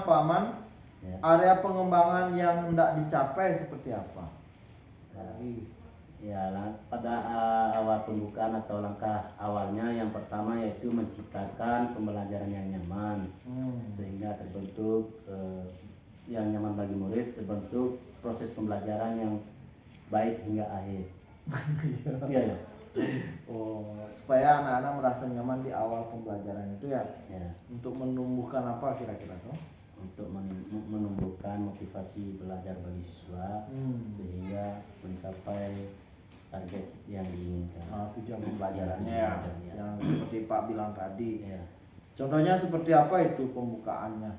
Pak Man, Ya. area pengembangan yang hendak dicapai seperti apa? Ya, pada awal pembukaan atau langkah awalnya yang pertama yaitu menciptakan pembelajaran yang nyaman, sehingga terbentuk yang nyaman bagi murid, terbentuk proses pembelajaran yang baik hingga akhir. Iya ya. Oh, supaya anak-anak merasa nyaman di awal pembelajaran itu ya. Ya. Untuk menumbuhkan apa kira-kira tuh? Untuk menumbuhkan motivasi belajar bagi siswa sehingga mencapai target yang diinginkan. Tujuan pembelajarannya ya, yang seperti Pak bilang tadi. Ya. Contohnya seperti apa itu pembukaannya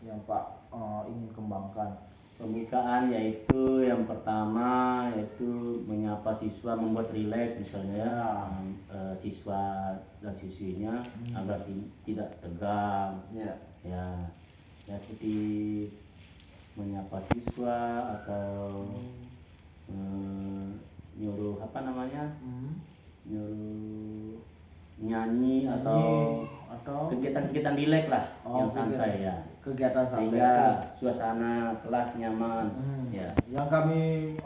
yang Pak ingin kembangkan? Pembukaan yaitu yang pertama yaitu menyapa siswa, membuat rileks misalnya siswa dan siswinya agar tidak tegang. Ya seperti menyapa siswa atau nyuruh nyuruh nyanyi atau kegiatan-kegiatan rileks lah yang santai ya. Kegiatan santai sehingga suasana kelas nyaman. Ya. Yang kami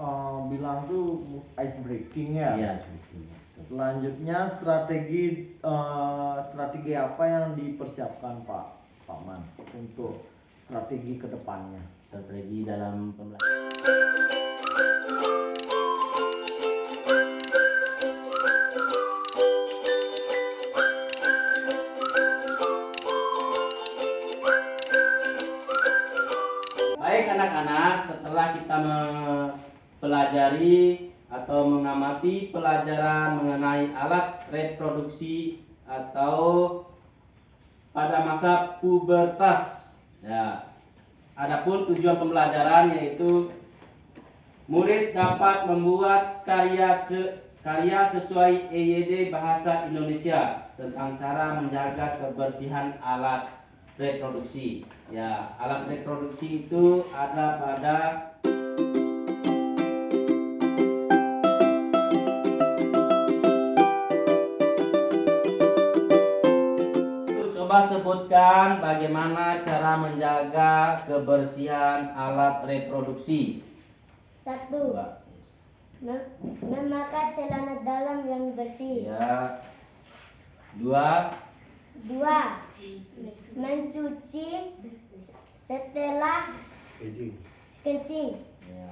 bilang tuh ice breaking ya. Iya. Selanjutnya strategi apa yang dipersiapkan Pak Man untuk strategi kedepannya? Strategi dalam pembelajaran. Baik anak-anak, setelah kita mempelajari atau mengamati pelajaran mengenai alat reproduksi atau pada masa pubertas. Ya. Adapun tujuan pembelajaran yaitu murid dapat membuat karya sesuai EYD Bahasa Indonesia tentang cara menjaga kebersihan alat reproduksi. Ya, alat reproduksi itu ada pada coba sebutkan bagaimana cara menjaga kebersihan alat reproduksi. 1. Memakai celana dalam yang bersih. Ya. 2. Mencuci setelah kencing. Ya.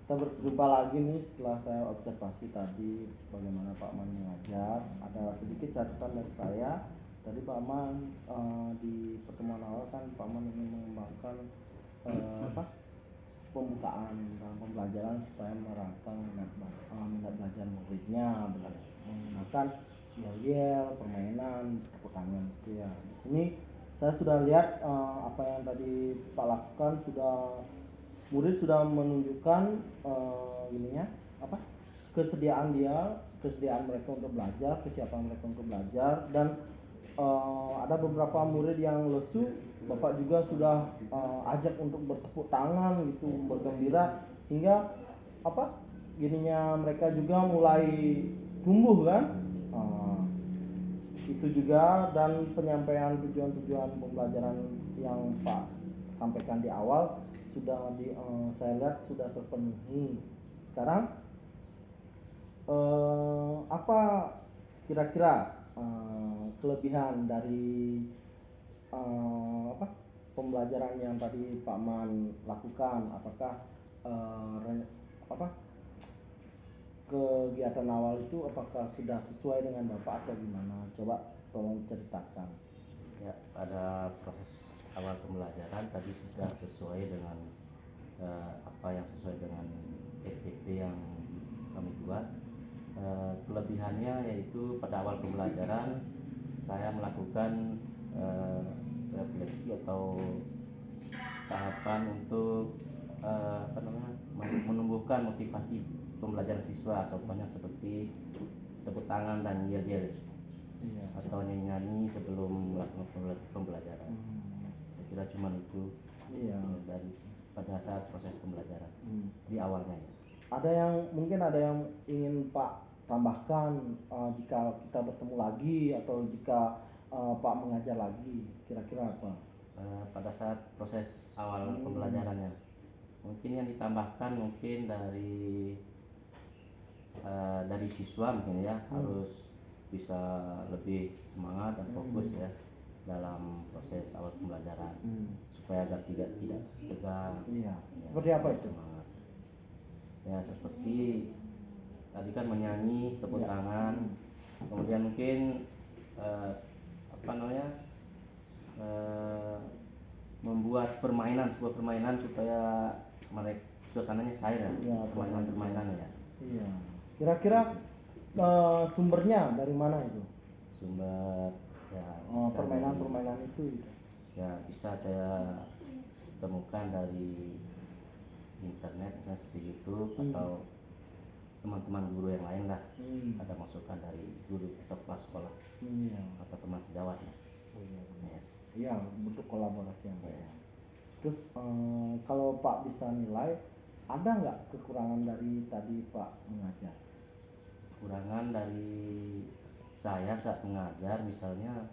Kita berjumpa lagi nih setelah saya observasi tadi bagaimana Pak Man mengajar. Ada sedikit catatan dari saya. Tadi Pak Man di pertemuan awal kan Pak Man ingin mengembangkan pembukaan dalam pembelajaran supaya merangsang minat belajar muridnya menggunakan yel-yel, permainan, tepuk tangan gitu ya. Di sini saya sudah lihat apa yang tadi Pak lakukan, murid sudah menunjukkan kesediaan mereka untuk belajar, kesiapan mereka untuk belajar, dan ada beberapa murid yang lesu, Bapak juga sudah ajak untuk bertepuk tangan gitu, bergembira, sehingga mereka juga mulai tumbuh kan. Itu juga, dan penyampaian tujuan-tujuan pembelajaran yang Pak sampaikan di awal sudah saya lihat sudah terpenuhi. Sekarang apa kira-kira kelebihan dari pembelajaran yang tadi Pak Man lakukan? Apakah kegiatan awal itu apakah sudah sesuai dengan Bapak atau gimana? Coba tolong ceritakan. Ya, pada proses awal pembelajaran tadi sudah sesuai dengan apa yang sesuai dengan FPP yang kami buat. Kelebihannya yaitu pada awal pembelajaran saya melakukan refleksi atau tahapan untuk menumbuhkan motivasi pembelajaran siswa, contohnya seperti tepuk tangan dan yel-yel atau nyanyi sebelum melakukan pembelajaran. Saya kira cuma itu dari pada saat proses pembelajaran di awalnya ya. Mungkin ada yang ingin Pak tambahkan jika kita bertemu lagi atau jika Pak mengajar lagi, kira-kira apa? Pada saat proses awal pembelajarannya mungkin yang ditambahkan mungkin dari siswa mungkin ya harus bisa lebih semangat dan fokus ya dalam proses awal pembelajaran supaya agar tidak tegang. Ya, seperti apa itu? Semangat. Ya seperti tadi kan menyanyi, tepuk tangan, kemudian mungkin membuat sebuah permainan supaya mereka suasananya cair ya, permainan ya. Iya. Kira-kira sumbernya dari mana itu? Sumber ya permainan itu gitu. Ya bisa saya temukan dari internet misalnya seperti YouTube atau teman-teman guru yang lain lah. Ada masukan dari guru atau kelas sekolah atau teman sejawat ya. Iya, bentuk kolaborasi yang baik. Terus kalau Pak bisa nilai, ada nggak kekurangan dari tadi Pak mengajar? Kekurangan dari saya saat mengajar misalnya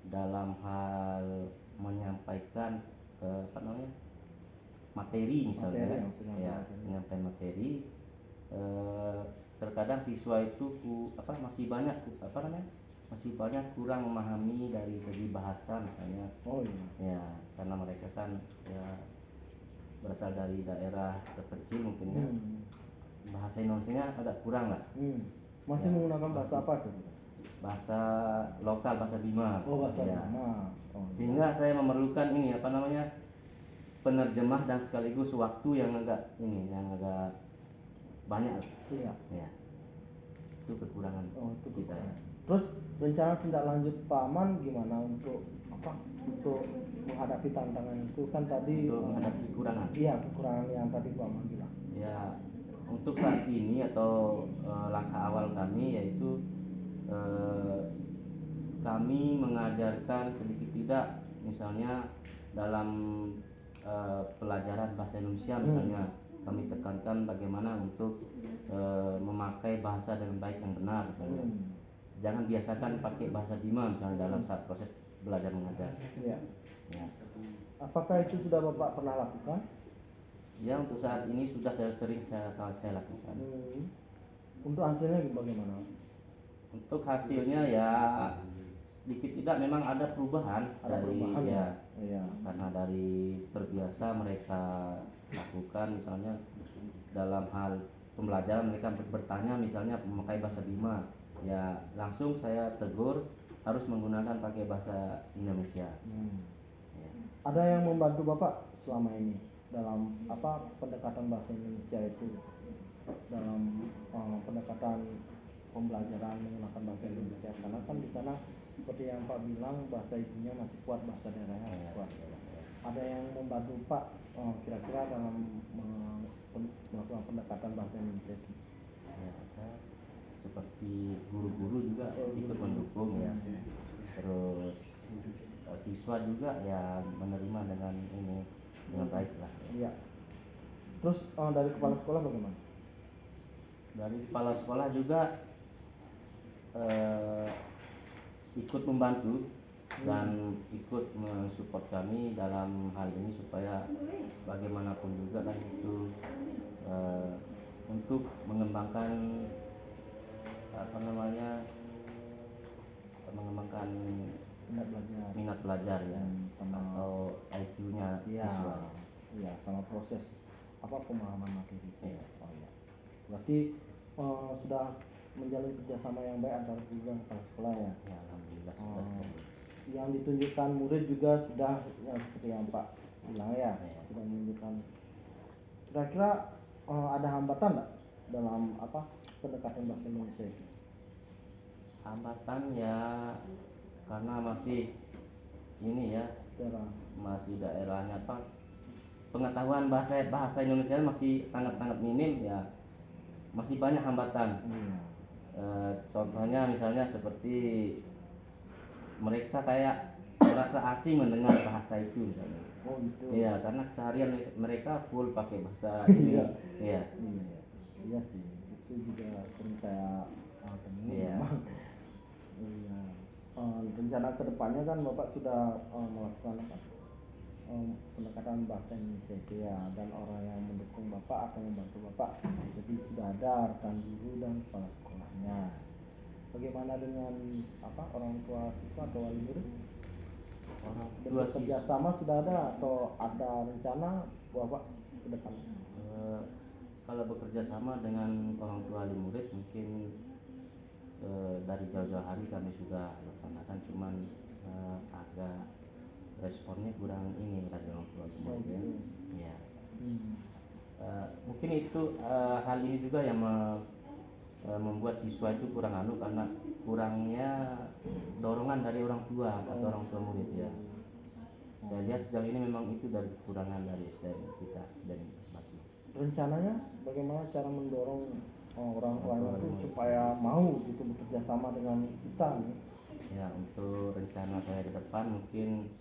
dalam hal menyampaikan materi misalnya menyampaikan materi, terkadang siswa itu masih banyak kurang memahami dari segi bahasa misalnya. Ya karena mereka kan ya berasal dari daerah terpencil mungkin ya. Bahasa Indonesianya agak kurang lah. Masih menggunakan bahasa apa tuh? Bahasa lokal, bahasa Bima. Bahasa ya. Bima. Sehingga saya memerlukan penerjemah dan sekaligus waktu yang agak banyak. Iya. Ya. Itu kekurangan kita. Terus rencana tindak lanjut Pak Aman gimana untuk menghadapi tantangan itu kan tadi untuk menghadapi kekurangan. Iya, kekurangan yang tadi Pak Aman bilang. Ya, untuk saat ini atau langkah awal kami yaitu kami mengajarkan sedikit tidak misalnya dalam pelajaran bahasa Indonesia misalnya kami tekankan bagaimana untuk memakai bahasa dengan baik yang benar misalnya. Jangan biasakan pakai bahasa Bima misalnya dalam saat proses belajar mengajar. Ya. Apakah itu sudah Bapak pernah lakukan? Ya, untuk saat ini sudah sering saya lakukan. Untuk hasilnya bagaimana? Untuk hasilnya ya sedikit tidak memang ada perubahan karena dari terbiasa mereka lakukan misalnya dalam hal pembelajaran mereka bertanya misalnya memakai bahasa Bima, ya langsung saya tegur harus menggunakan pakai bahasa Indonesia. Ya. Ada yang membantu Bapak selama ini dalam pendekatan bahasa Indonesia itu dalam pendekatan pembelajaran menggunakan bahasa Indonesia karena kan di sana seperti yang Pak bilang bahasa ibunya masih kuat, bahasa daerahnya kuat. Ada yang membantu Pak kira-kira dalam melakukan pendekatan bahasa Indonesia itu? Ya, seperti guru-guru juga ikut mendukung ya. Terus siswa juga ya menerima dengan baik lah. Iya. Terus dari kepala sekolah bagaimana? Dari kepala sekolah juga ikut membantu dan ikut mensupport kami dalam hal ini supaya bagaimanapun juga kan itu untuk mengembangkan minat belajar ya atau IQ-nya siswa. Iya, sama proses pemahaman materi. Ya. Oh ya. Berarti sudah menjalin kerjasama yang baik antara guru dan kepala sekolah ya. Ya, alhamdulillah sudah. yang ditunjukkan murid juga sudah ya, seperti yang Pak bilang ya, sudah menunjukkan. Kira-kira ada hambatan nggak dalam pendekatan bahasa Indonesia itu? Hambatan ya karena masih ini ya, masih daerahnya pengetahuan bahasa Indonesia masih sangat-sangat minim ya, masih banyak hambatan. Contohnya misalnya seperti mereka kayak merasa asing mendengar bahasa itu misalnya. Iya, karena keseharian mereka full pakai bahasa ini. Iya. Iya sih, itu juga sering saya temui. Iya. Rencana kedepannya kan Bapak sudah melakukan pendekatan bahasa Indonesia itu ya, dan orang yang mendukung Bapak akan membantu Bapak. Jadi sudah ada rekan guru dan kepala sekolahnya. Bagaimana dengan orang tua siswa atau wali murid? Orang tua Bentuk kerjasama sudah ada atau ada rencana Bapak ke depan? Kalau bekerja sama dengan orang tua wali murid mungkin dari jauh-jauh hari kami sudah laksanakan, cuman agak responnya kurang ini dari orang tua murid ya. Mungkin itu hal ini juga yang membuat siswa itu kurang karena kurangnya dorongan dari orang tua atau orang tua murid ya. Saya lihat sejauh ini memang itu dari kekurangan dari SDM kita dan SMATI. Rencananya bagaimana cara mendorong orang tuanya itu supaya mau gitu bekerja sama dengan kita nih? Ya, untuk rencana saya ke depan mungkin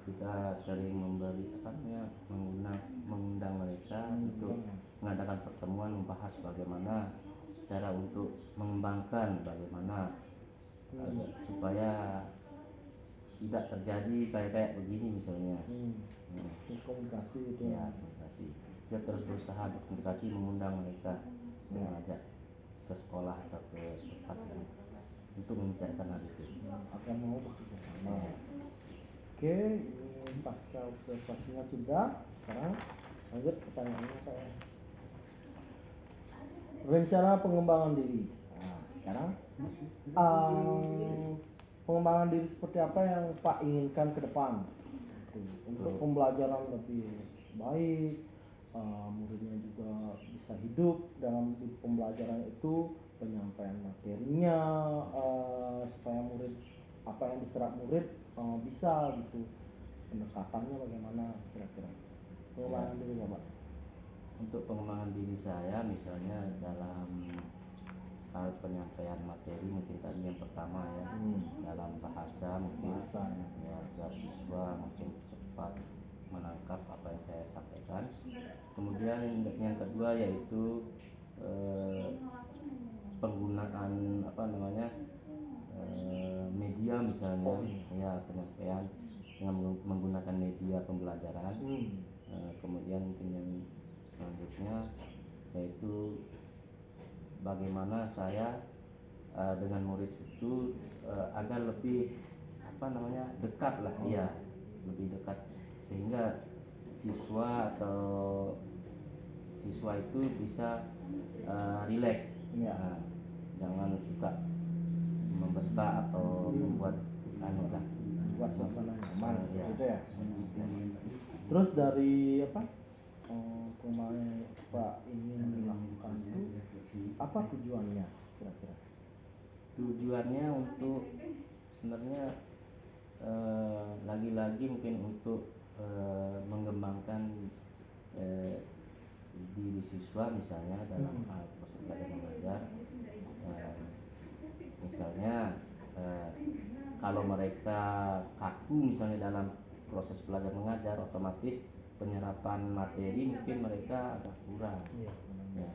kita sering mengundang mereka untuk mengadakan pertemuan, membahas bagaimana cara untuk mengembangkan bagaimana supaya tidak terjadi kayak begini misalnya. Terus komunikasi itu ya, komunikasi. Kita terus berusaha berkomunikasi, mengundang mereka, mengajak ke sekolah atau ke tempat untuk membicarakan hal itu akan mau bekerja sama. Oke, ini pasca observasinya sudah. Sekarang lanjut pertanyaannya Pak. Rencana pengembangan diri. Nah, sekarang pengembangan diri seperti apa yang Pak inginkan ke depan untuk pembelajaran lebih baik, muridnya juga bisa hidup dalam pembelajaran itu, penyampaian materinya, supaya murid apa yang diserap murid bisa gitu, pendekatannya bagaimana kira-kira pengembangan diri Bapak? Untuk pengembangan diri saya misalnya dalam hal penyampaian materi mungkin tadi yang pertama ya, dalam bahasa mungkin ya, agar siswa mungkin cepat menangkap apa yang saya sampaikan. Kemudian yang kedua yaitu penggunaan media misalnya ya, penyampaian dengan menggunakan media pembelajaran. Kemudian mungkin yang selanjutnya yaitu bagaimana saya dengan murid itu agar lebih dekat lah ya, lebih dekat sehingga siswa itu bisa rileks ya. Jangan suka membentak atau membuat buat suasana nyaman ya. gitu ya. Terus dari pengembangan yang Pak ingin dilakukan itu apa tujuannya kira-kira? Tujuannya untuk sebenarnya lagi-lagi mungkin untuk mengembangkan diri siswa misalnya dalam proses belajar mengajar. Misalnya kalau mereka kaku misalnya dalam proses belajar mengajar, otomatis penyerapan materi mungkin mereka agak kurang. Ya,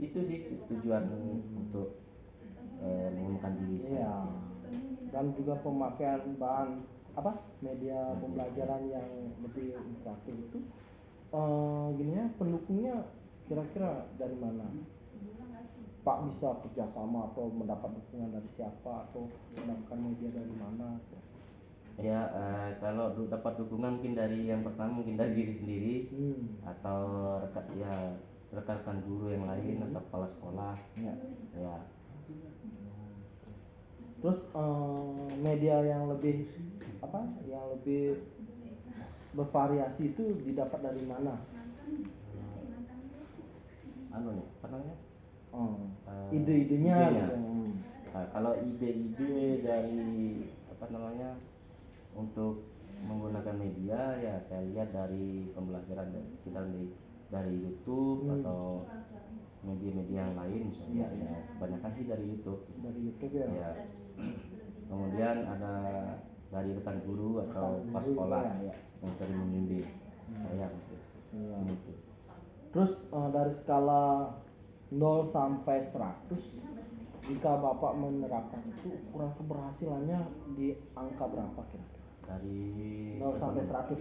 itu sih tujuan untuk mengembangkan diri saya. Dan juga pemakaian bahan media pembelajaran yang lebih interaktif itu pendukungnya kira-kira dari mana? Pak bisa kerjasama atau mendapat dukungan dari siapa atau mendapatkan media dari mana? Ya, kalau dapat dukungan mungkin dari yang pertama mungkin dari diri sendiri atau rekan-rekan guru yang lain atau kepala sekolah ya. Terus media yang lebih yang lebih bervariasi itu didapat dari mana? Apa namanya? Ide-idenya idenya. gitu. Nah, kalau ide-ide dari apa namanya untuk menggunakan media, ya saya lihat dari pembelajaran dari YouTube atau media-media yang lain misalnya. Ya, kebanyakan sih dari YouTube. Dari YouTube ya. Ya. Kemudian ada dari rekan guru atau pas sekolah ya. yang sering membimbing saya gitu. Iya. Gitu. Terus dari skala 0 sampai 100, jika Bapak menerapkan itu, ukuran keberhasilannya di angka berapa kira-kira? Dari 0 sampai 100.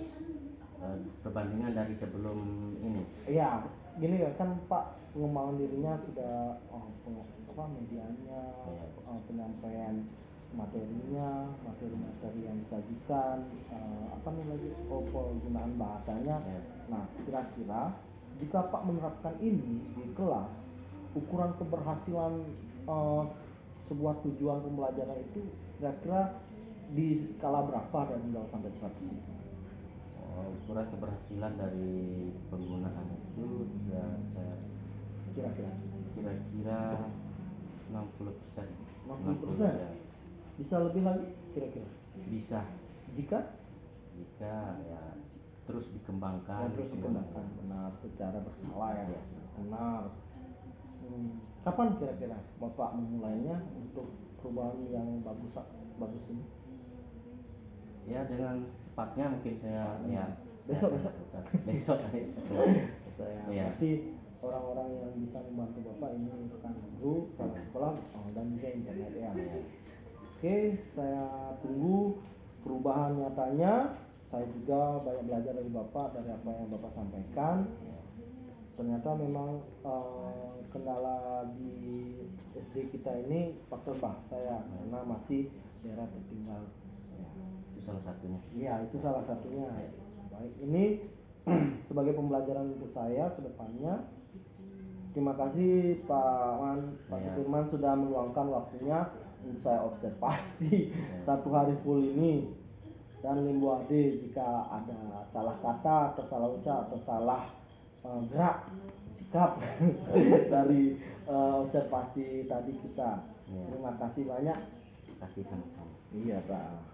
Perbandingan dari sebelum ini. Iya, gini kan Pak, pengembangan dirinya sudah medianya, penyampaian materinya, materi-materi yang disajikan, penggunaan bahasanya. Nah, kira-kira jika Pak menerapkan ini di kelas, ukuran keberhasilan sebuah tujuan pembelajaran itu kira-kira di skala berapa dari 0 sampai 100 itu? Ukuran keberhasilan dari penggunaan itu ya kira-kira 60%. 60%? Ya. Bisa lebih lagi kira-kira? Bisa. Jika ya terus dikembangkan. Benar, secara berkala ya. Benar. Kapan kira-kira Bapak memulainya untuk perubahan yang bagus ini? Ya dengan secepatnya mungkin saya besok. Iya. Berarti orang-orang yang bisa membantu Bapak ini rekan guru, kepala sekolah, dan juga internet ya. Oke, saya tunggu perubahan nyatanya. Saya juga banyak belajar dari Bapak, dari apa yang Bapak sampaikan. Ternyata memang kendala di SD kita ini faktor bahasa ya, karena masih daerah tertinggal. Itu salah satunya. Iya, itu salah satunya. Baik, ini sebagai pembelajaran untuk saya ke depannya. Terima kasih Pak Sudirman sudah meluangkan waktunya untuk saya observasi 1 hari full ini. Dan Limbo Ade, jika ada salah kata atau salah ucap atau salah gerak sikap dari observasi tadi kita. Terima kasih banyak. Terima kasih sama-sama. Iya Pak.